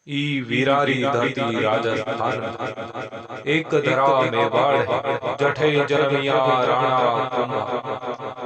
ई वीरारी धरती राजस्थान एक धरा मेवाड़ है जठे जन्मिया राणा कुंभा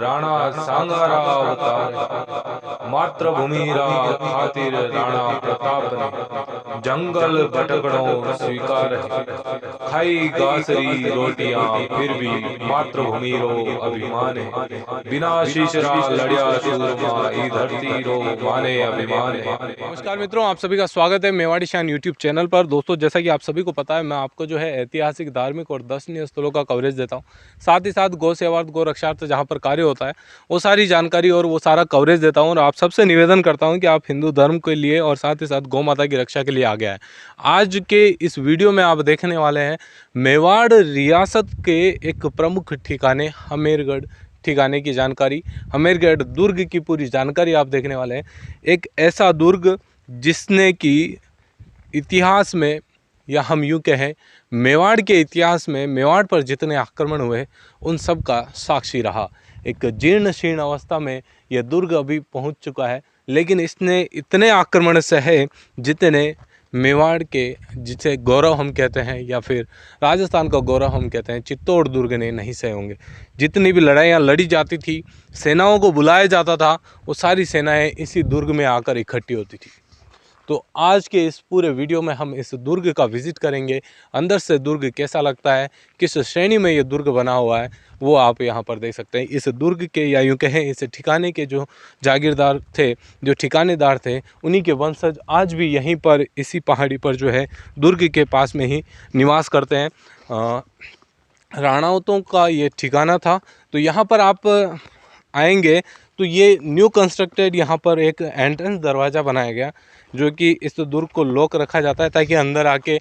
राणा सांगारा अवतार है मातृभूमि रा खातिर राणा प्रताप ने जंगल भटकड़ों स्वीकार है खाई गासरी रोटियां फिर भी मातृभूमि रो अभिमान है बिना शीशरा लड़िया सूरमा ई धरती रो माने अभिमान है। नमस्कार मित्रों, आप सभी का स्वागत है मेवाड़ी शान यूट्यूब चैनल पर। दोस्तों, जैसा कि आप सभी को पता है, मैं आपको जो है ऐतिहासिक, धार्मिक और दर्शनीय स्थलों का कवरेज देता हूं। साथ ही साथ गौ सेवार्थ, गौ रक्षार्थ जहां पर कार्य होता है वो सारी जानकारी और वो सारा कवरेज देता हूं। और आप सबसे निवेदन करता हूं कि आप हिंदू धर्म के लिए और साथ ही साथ गौ माता की रक्षा के लिए आगे आए। आज के इस वीडियो में आप देखने वाले हैं मेवाड़ रियासत के एक प्रमुख ठिकाने हमेरगढ़ ठिकाने की जानकारी, हमेरगढ़ दुर्ग की पूरी जानकारी आप देखने वाले हैं। एक ऐसा दुर्ग जिसने कि इतिहास में, या हम यूँ कहें मेवाड़ के इतिहास में, मेवाड़ पर जितने आक्रमण हुए उन सब का साक्षी रहा। एक जीर्ण शीर्ण अवस्था में यह दुर्ग अभी पहुंच चुका है, लेकिन इसने इतने आक्रमण सहे जितने मेवाड़ के, जिसे गौरव हम कहते हैं या फिर राजस्थान का गौरव हम कहते हैं, चित्तौड़ दुर्ग ने नहीं सहे होंगे। जितनी भी लड़ाइयाँ लड़ी जाती थी, सेनाओं को बुलाया जाता था, वो सारी सेनाएं इसी दुर्ग में आकर इकट्ठी होती थी। तो आज के इस पूरे वीडियो में हम इस दुर्ग का विज़िट करेंगे। अंदर से दुर्ग कैसा लगता है, किस श्रेणी में ये दुर्ग बना हुआ है, वो आप यहाँ पर देख सकते हैं। इस दुर्ग के, या यूँ कहें इस ठिकाने के जो जागीरदार थे, जो ठिकानेदार थे, उन्हीं के वंशज आज भी यहीं पर इसी पहाड़ी पर जो है दुर्ग के पास में ही निवास करते हैं। राणावतों का ये ठिकाना था। तो यहाँ पर आप आएंगे तो ये न्यू कंस्ट्रक्टेड यहाँ पर एक एंट्रेंस दरवाज़ा बनाया गया, जो कि इस दुर्ग को लॉक रखा जाता है ताकि अंदर आके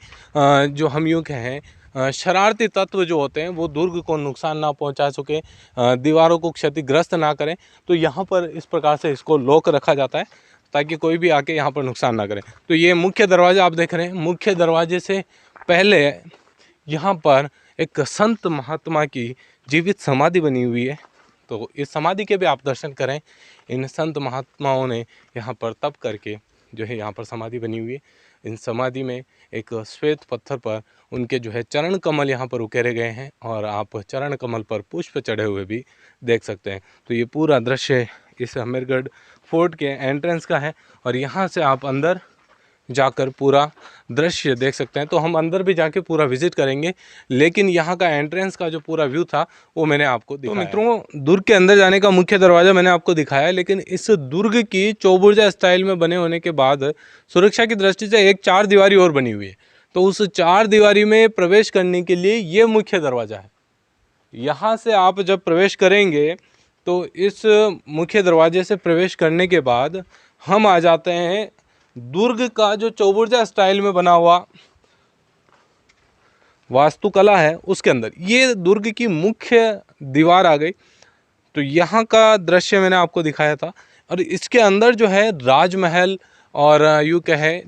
जो हम यूँ कहें शरारती तत्व जो होते हैं वो दुर्ग को नुकसान ना पहुंचा सके, दीवारों को क्षतिग्रस्त ना करें। तो यहाँ पर इस प्रकार से इसको लॉक रखा जाता है ताकि कोई भी आके यहाँ पर नुकसान ना करे। तो ये मुख्य दरवाज़ा आप देख रहे हैं। मुख्य दरवाजे से पहले यहाँ पर एक संत महात्मा की जीवित समाधि बनी हुई है। तो इस समाधि के भी आप दर्शन करें। इन संत महात्माओं ने यहाँ पर तप करके जो है यहाँ पर समाधि बनी हुई है। इन समाधि में एक श्वेत पत्थर पर उनके जो है चरण कमल यहाँ पर उकेरे गए हैं, और आप चरण कमल पर पुष्प चढ़े हुए भी देख सकते हैं। तो ये पूरा दृश्य इस हमेरगढ़ फोर्ट के एंट्रेंस का है, और यहाँ से आप अंदर जाकर पूरा दृश्य देख सकते हैं। तो हम अंदर भी जाके पूरा विजिट करेंगे, लेकिन यहाँ का एंट्रेंस का जो पूरा व्यू था वो मैंने आपको दिखाया। तो मित्रों, दुर्ग के अंदर जाने का मुख्य दरवाज़ा मैंने आपको दिखाया है, लेकिन इस दुर्ग की चौबुर्जा स्टाइल में बने होने के बाद सुरक्षा की दृष्टि से एक चार दीवारी और बनी हुई है। तो उस चार दीवारी में प्रवेश करने के लिए ये मुख्य दरवाज़ा है। यहाँ से आप जब प्रवेश करेंगे तो इस मुख्य दरवाजे से प्रवेश करने के बाद हम आ जाते हैं दुर्ग का जो चौबुर्जा स्टाइल में बना हुआ वास्तुकला है उसके अंदर। ये दुर्ग की मुख्य दीवार आ गई। तो यहाँ का दृश्य मैंने आपको दिखाया था, और इसके अंदर जो है राजमहल और यूँ कहें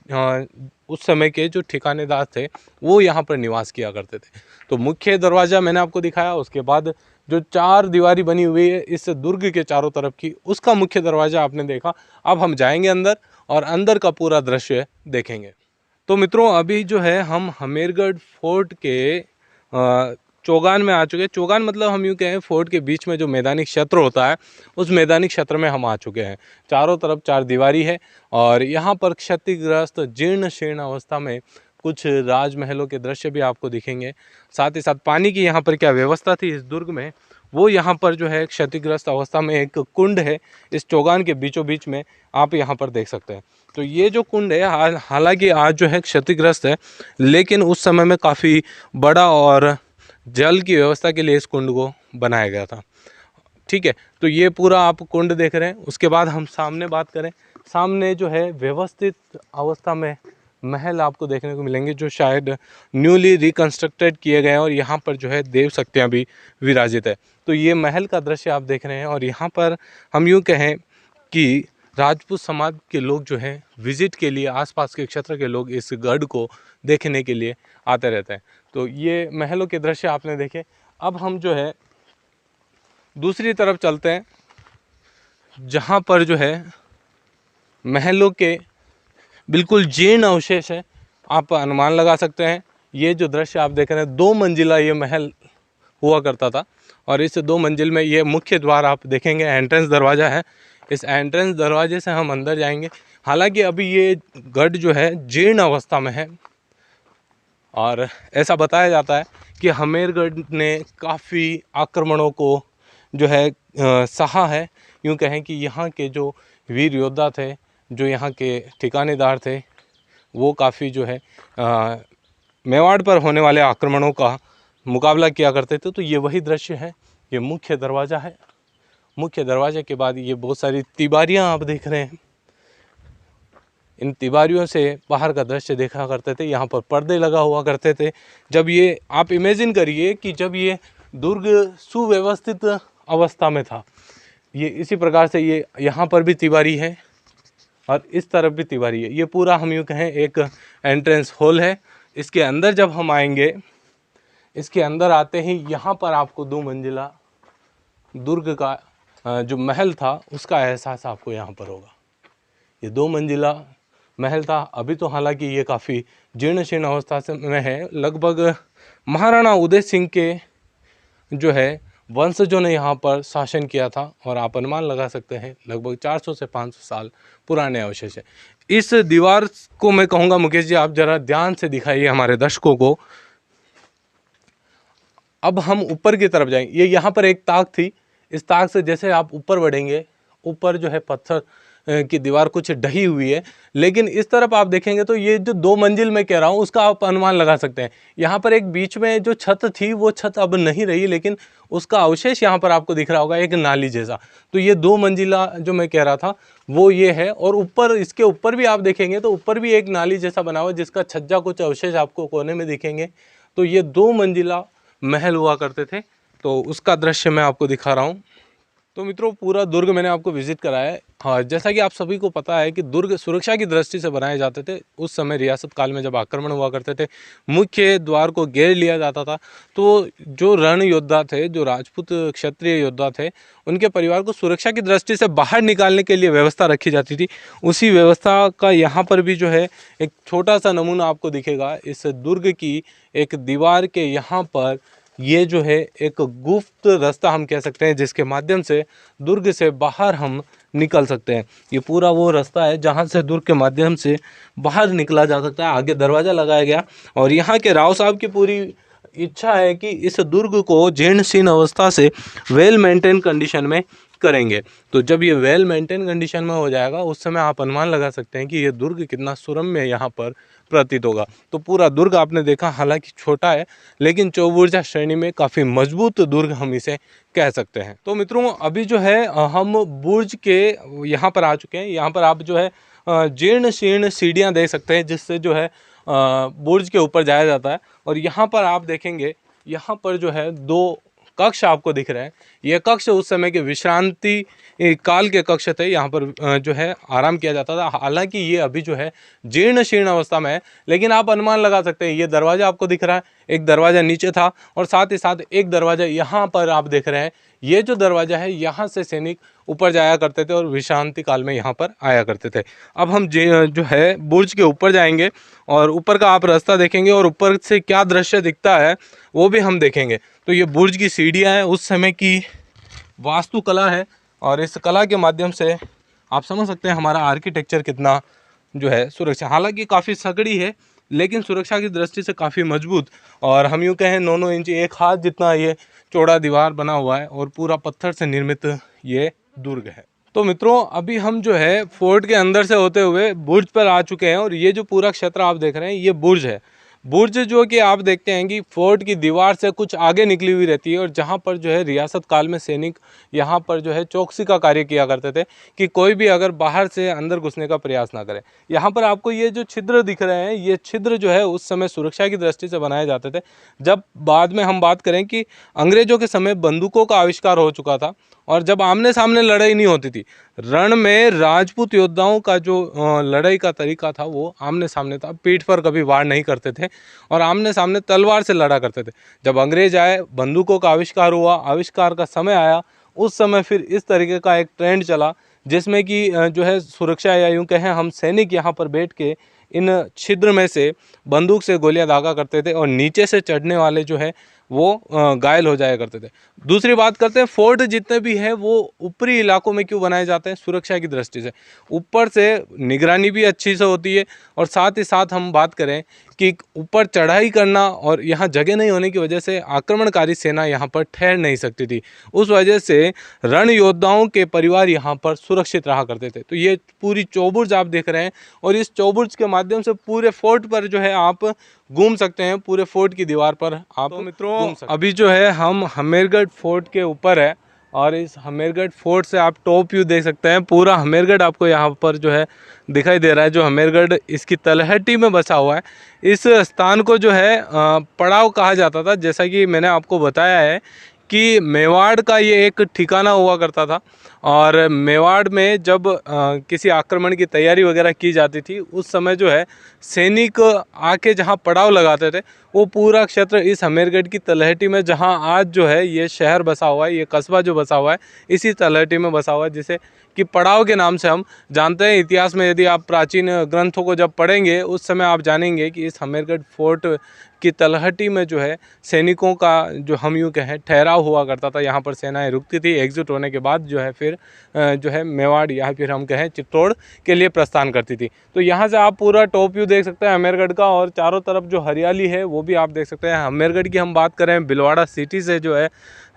उस समय के जो ठिकानेदार थे वो यहाँ पर निवास किया करते थे। तो मुख्य दरवाज़ा मैंने आपको दिखाया, उसके बाद जो चार दीवारी बनी हुई है इस दुर्ग के चारों तरफ की, उसका मुख्य दरवाज़ा आपने देखा। अब हम जाएंगे अंदर और अंदर का पूरा दृश्य देखेंगे। तो मित्रों, अभी जो है हम हमेरगढ़ फोर्ट के चौगान में आ चुके हैं। चौगान मतलब हम यूँ कहें फोर्ट के बीच में जो मैदानी क्षेत्र होता है उस मैदानी क्षेत्र में हम आ चुके हैं। चारों तरफ चार दीवारी है, और यहाँ पर क्षतिग्रस्त जीर्ण शीर्ण अवस्था में कुछ राजमहलों के दृश्य भी आपको दिखेंगे। साथ ही साथ पानी की यहाँ पर क्या व्यवस्था थी इस दुर्ग में, वो यहाँ पर जो है क्षतिग्रस्त अवस्था में एक कुंड है इस चौगान के बीचों बीच में, आप यहाँ पर देख सकते हैं। तो ये जो कुंड है हालांकि आज जो है क्षतिग्रस्त है, लेकिन उस समय में काफ़ी बड़ा और जल की व्यवस्था के लिए इस कुंड को बनाया गया था। ठीक है, तो ये पूरा आप कुंड देख रहे हैं। उसके बाद हम सामने बात करें, सामने जो है व्यवस्थित अवस्था में महल आपको देखने को मिलेंगे, जो शायद न्यूली रिकंस्ट्रक्टेड किए गए हैं, और यहाँ पर जो है देव शक्तियाँ भी विराजित है। तो ये महल का दृश्य आप देख रहे हैं, और यहाँ पर हम यूँ कहें कि राजपूत समाज के लोग जो हैं विजिट के लिए, आसपास के क्षेत्र के लोग इस गढ़ को देखने के लिए आते रहते हैं। तो ये महलों के दृश्य आपने देखे। अब हम जो है दूसरी तरफ चलते हैं, जहाँ पर जो है महलों के बिल्कुल जीर्ण अवशेष है। आप अनुमान लगा सकते हैं, ये जो दृश्य आप देख रहे हैं 2 मंजिला ये महल हुआ करता था, और इस 2 मंजिल में ये मुख्य द्वार आप देखेंगे, एंट्रेंस दरवाज़ा है। इस एंट्रेंस दरवाजे से हम अंदर जाएंगे। हालांकि अभी ये गढ़ जो है जीर्ण अवस्था में है, और ऐसा बताया जाता है कि हमेरगढ़ ने काफ़ी आक्रमणों को जो है सहा है। यूँ कहें कि यहाँ के जो वीर योद्धा थे, जो यहाँ के ठिकानेदार थे, वो काफ़ी जो है मेवाड़ पर होने वाले आक्रमणों का मुकाबला किया करते थे। तो ये वही दृश्य है, ये मुख्य दरवाज़ा है। मुख्य दरवाजे के बाद ये बहुत सारी तिबारियाँ आप देख रहे हैं। इन तिबारियों से बाहर का दृश्य देखा करते थे। यहाँ पर पर्दे लगा हुआ करते थे। जब ये आप इमेजिन करिए कि जब ये दुर्ग सुव्यवस्थित अवस्था में था, ये इसी प्रकार से ये यहाँ पर भी तिबारी है और इस तरफ भी तिबारी है। ये पूरा हम यूँ कहें एक एंट्रेंस हॉल है। इसके अंदर जब हम आएंगे, इसके अंदर आते ही यहाँ पर आपको 2 मंजिला दुर्ग का जो महल था उसका एहसास आपको यहाँ पर होगा। ये 2 मंजिला महल था। अभी तो हालांकि ये काफ़ी जीर्ण शीर्ण अवस्था से में है। लगभग महाराणा उदय सिंह के जो है वंशजों ने यहाँ पर शासन किया था, और आप अनुमान लगा सकते हैं लगभग 400 से 500 साल पुराने अवशेष है। इस दीवार को मैं कहूँगा मुकेश जी आप ज़रा ध्यान से दिखाइए हमारे दर्शकों को। अब हम ऊपर की तरफ जाएंगे। ये यहाँ पर एक ताक थी। इस ताक से जैसे आप ऊपर बढ़ेंगे, ऊपर जो है पत्थर की दीवार कुछ ढही हुई है, लेकिन इस तरफ आप देखेंगे तो ये जो 2 मंजिल मैं कह रहा हूँ उसका आप अनुमान लगा सकते हैं। यहाँ पर एक बीच में जो छत थी वो छत अब नहीं रही, लेकिन उसका अवशेष यहाँ पर आपको दिख रहा होगा एक नाली जैसा। तो ये 2 मंजिला जो मैं कह रहा था वो ये है, और ऊपर इसके ऊपर भी आप देखेंगे तो ऊपर भी एक नाली जैसा बना हुआ है जिसका छज्जा कुछ अवशेष आपको कोने में दिखेंगे। तो ये 2 मंजिला महल हुआ करते थे। तो उसका दृश्य मैं आपको दिखा रहा हूँ। तो मित्रों पूरा दुर्ग मैंने आपको विजिट कराया है। हाँ, जैसा कि आप सभी को पता है कि दुर्ग सुरक्षा की दृष्टि से बनाए जाते थे। उस समय रियासत काल में जब आक्रमण हुआ करते थे, मुख्य द्वार को घेर लिया जाता था, तो जो रण योद्धा थे, जो राजपूत क्षत्रिय योद्धा थे, उनके परिवार को सुरक्षा की दृष्टि से बाहर निकालने के लिए व्यवस्था रखी जाती थी। उसी व्यवस्था का यहाँ पर भी जो है एक छोटा सा नमूना आपको दिखेगा। इस दुर्ग की एक दीवार के यहाँ पर ये जो है एक गुप्त रास्ता हम कह सकते हैं, जिसके माध्यम से दुर्ग से बाहर हम निकल सकते हैं। ये पूरा वो रास्ता है जहाँ से दुर्ग के माध्यम से बाहर निकला जा सकता है। आगे दरवाज़ा लगाया गया, और यहाँ के राव साहब की पूरी इच्छा है कि इस दुर्ग को जीर्ण शीर्ण अवस्था से वेल मेंटेन कंडीशन में करेंगे। तो जब ये वेल मेंटेन कंडीशन में हो जाएगा, उस समय आप अनुमान लगा सकते हैं कि ये दुर्ग कितना सुरम्य यहाँ पर प्रतीत होगा। तो पूरा दुर्ग आपने देखा, हालांकि छोटा है, लेकिन चौबुर्जा श्रेणी में काफ़ी मजबूत दुर्ग हम इसे कह सकते हैं। तो मित्रों अभी जो है हम बुर्ज के यहाँ पर आ चुके हैं। यहाँ पर आप जो है जीर्ण शीर्ण सीढ़ियाँ देख सकते हैं, जिससे जो है बुर्ज के ऊपर जाया जाता है। और यहाँ पर आप देखेंगे, यहाँ पर जो है 2 कक्ष आपको दिख रहे हैं। ये कक्ष उस समय के विश्रांति काल के कक्ष थे। यहाँ पर जो है आराम किया जाता था। हालांकि ये अभी जो है जीर्ण शीर्ण अवस्था में है, लेकिन आप अनुमान लगा सकते हैं। ये दरवाज़ा आपको दिख रहा है, एक दरवाज़ा नीचे था, और साथ ही साथ एक दरवाज़ा यहाँ पर आप देख रहे हैं। ये जो दरवाज़ा है, यहाँ से सैनिक ऊपर जाया करते थे और विश्रांति काल में यहाँ पर आया करते थे। अब हम जो है बुर्ज के ऊपर जाएंगे, और ऊपर का आप रास्ता देखेंगे, और ऊपर से क्या दृश्य दिखता है वो भी हम देखेंगे। तो ये बुर्ज की सीढ़ियाँ हैं, उस समय की वास्तुकला है, और इस कला के माध्यम से आप समझ सकते हैं हमारा आर्किटेक्चर कितना जो है सुरक्षा, हालांकि काफ़ी सकड़ी है, लेकिन सुरक्षा की दृष्टि से काफ़ी मजबूत। और हम यूँ कहें 9-9 इंच, 1 हाथ जितना ये चौड़ा दीवार बना हुआ है, और पूरा पत्थर से निर्मित ये दुर्ग है। तो मित्रों अभी हम जो है फोर्ट के अंदर से होते हुए बुर्ज पर आ चुके हैं, और ये जो पूरा क्षेत्र आप देख रहे हैं ये बुर्ज है। बुर्ज जो कि आप देखते हैं कि फोर्ट की दीवार से कुछ आगे निकली हुई रहती है, और जहाँ पर जो है रियासत काल में सैनिक यहाँ पर जो है चौकसी का कार्य किया करते थे कि कोई भी अगर बाहर से अंदर घुसने का प्रयास ना करे। यहाँ पर आपको ये जो छिद्र दिख रहे हैं, ये छिद्र जो है उस समय सुरक्षा की दृष्टि से बनाए जाते थे। जब बाद में हम बात करें कि अंग्रेजों के समय बंदूकों का आविष्कार हो चुका था, और जब आमने सामने लड़ाई नहीं होती थी, रण में राजपूत योद्धाओं का जो लड़ाई का तरीका था वो आमने सामने था। पीठ पर कभी वार नहीं करते थे, और आमने सामने तलवार से लड़ा करते थे। जब अंग्रेज आए, बंदूकों का आविष्कार हुआ, आविष्कार का समय आया, उस समय फिर इस तरीके का एक ट्रेंड चला, जिसमें कि जो है सुरक्षा या यूँ कहें हम सैनिक यहाँ पर बैठ के इन छिद्र में से बंदूक से गोलियां दागा करते थे और नीचे से चढ़ने वाले जो है वो घायल हो जाया करते थे। दूसरी बात करते हैं, फोर्ट जितने भी हैं वो ऊपरी इलाकों में क्यों बनाए जाते हैं? सुरक्षा की दृष्टि से। ऊपर से निगरानी भी अच्छी से होती है और साथ ही साथ हम बात करें कि ऊपर चढ़ाई करना और यहाँ जगह नहीं होने की वजह से आक्रमणकारी सेना यहाँ पर ठहर नहीं सकती थी। उस वजह से रण योद्धाओं के परिवार यहाँ पर सुरक्षित रहा करते थे। तो ये पूरी चौबुर्ज आप देख रहे हैं और इस चौबुर्ज के माध्यम से पूरे फोर्ट पर जो है आप घूम सकते हैं। पूरे फोर्ट की दीवार पर आप तो मित्रों अभी जो है हम हमेरगढ़ फोर्ट के ऊपर है और इस हमेरगढ़ फोर्ट से आप टॉप व्यू देख सकते हैं। पूरा हमेरगढ़ आपको यहाँ पर जो है दिखाई दे रहा है। जो हमेरगढ़ इसकी तलहटी में बसा हुआ है। इस स्थान को जो है पड़ाव कहा जाता था। जैसा कि मैंने आपको बताया है कि मेवाड़ का ये एक ठिकाना हुआ करता था और मेवाड़ में जब किसी आक्रमण की तैयारी वगैरह की जाती थी उस समय जो है सैनिक आके जहाँ पड़ाव लगाते थे वो पूरा क्षेत्र इस हमेरगढ़ की तलहटी में, जहाँ आज जो है ये शहर बसा हुआ है, ये कस्बा जो बसा हुआ है इसी तलहटी में बसा हुआ है, जिसे कि पड़ाव के नाम से हम जानते हैं। इतिहास में यदि आप प्राचीन ग्रंथों को जब पढ़ेंगे उस समय आप जानेंगे कि इस हमेरगढ़ फोर्ट की तलहटी में जो है सैनिकों का जो हम यूँ कहें ठहराव हुआ करता था। यहाँ पर सेनाएं रुकती थी, एग्जिट होने के बाद जो है फिर जो है मेवाड़ या फिर हम कहें चित्तौड़ के लिए प्रस्थान करती थी। तो यहाँ से आप पूरा टॉप व्यू देख सकते हैं हमेरगढ़ का और चारों तरफ जो हरियाली है वो भी आप देख सकते हैं। हमेरगढ़ की हम बात करें भिलवाड़ा सिटी से जो है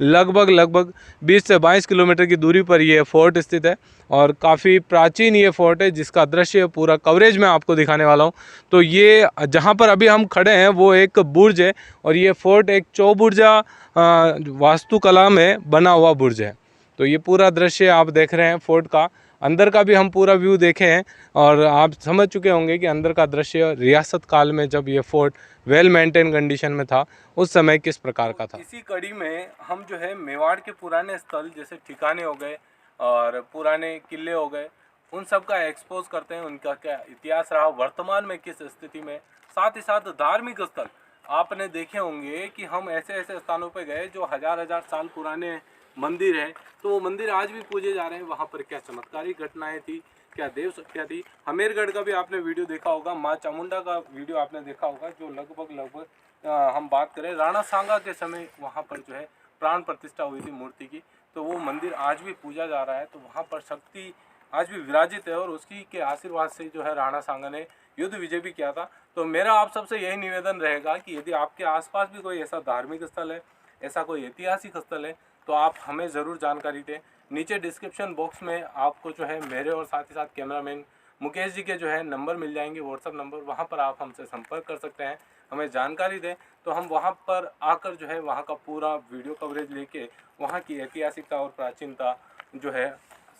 लगभग 20 से 22 किलोमीटर की दूरी पर ये फोर्ट स्थित है और काफ़ी प्राचीन ये फोर्ट है जिसका दृश्य पूरा कवरेज मैं आपको दिखाने वाला हूँ। तो ये जहाँ पर अभी हम खड़े हैं वो एक बुर्ज है और ये फोर्ट एक चौबुर्जा वास्तुकला में बना हुआ बुर्ज है। तो ये पूरा दृश्य आप देख रहे हैं फोर्ट का। अंदर का भी हम पूरा व्यू देखे हैं और आप समझ चुके होंगे कि अंदर का दृश्य रियासत काल में जब ये फोर्ट वेल मेंटेन कंडीशन में था उस समय किस प्रकार का था। इसी कड़ी में हम जो है मेवाड़ के पुराने स्थल जैसे ठिकाने हो गए और पुराने किले हो गए उन सब का एक्सपोज करते हैं, उनका क्या इतिहास रहा, वर्तमान में किस स्थिति में। साथ ही साथ धार्मिक स्थल आपने देखे होंगे कि हम ऐसे ऐसे स्थानों पर गए जो हजार साल पुराने मंदिर है, तो वो मंदिर आज भी पूजे जा रहे हैं। वहाँ पर क्या चमत्कारिक घटनाएं थी, क्या देव सत्या थी। हमेरगढ़ का भी आपने वीडियो देखा होगा, माँ चामुंडा का वीडियो आपने देखा होगा, जो लगभग हम बात करें राणा सांगा के समय वहाँ पर जो है प्राण प्रतिष्ठा हुई थी मूर्ति की। तो वो मंदिर आज भी पूजा जा रहा है। तो वहाँ पर शक्ति आज भी विराजित है और उसी के आशीर्वाद से जो है राणा सांगा ने युद्ध विजय भी किया था। तो मेरा आप सबसे यही निवेदन रहेगा कि यदि आपके आसपास भी कोई ऐसा धार्मिक स्थल है, ऐसा कोई ऐतिहासिक स्थल है, तो आप हमें ज़रूर जानकारी दें। नीचे डिस्क्रिप्शन बॉक्स में आपको जो है मेरे और साथ ही साथ कैमरामैन मुकेश जी के जो है नंबर मिल जाएंगे, व्हाट्सअप नंबर, वहाँ पर आप हमसे संपर्क कर सकते हैं, हमें जानकारी दें। तो हम वहाँ पर आकर जो है वहाँ का पूरा वीडियो कवरेज लेके वहाँ की ऐतिहासिकता और प्राचीनता जो है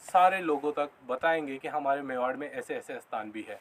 सारे लोगों तक बताएंगे कि हमारे मेवाड़ में ऐसे ऐसे स्थान भी है।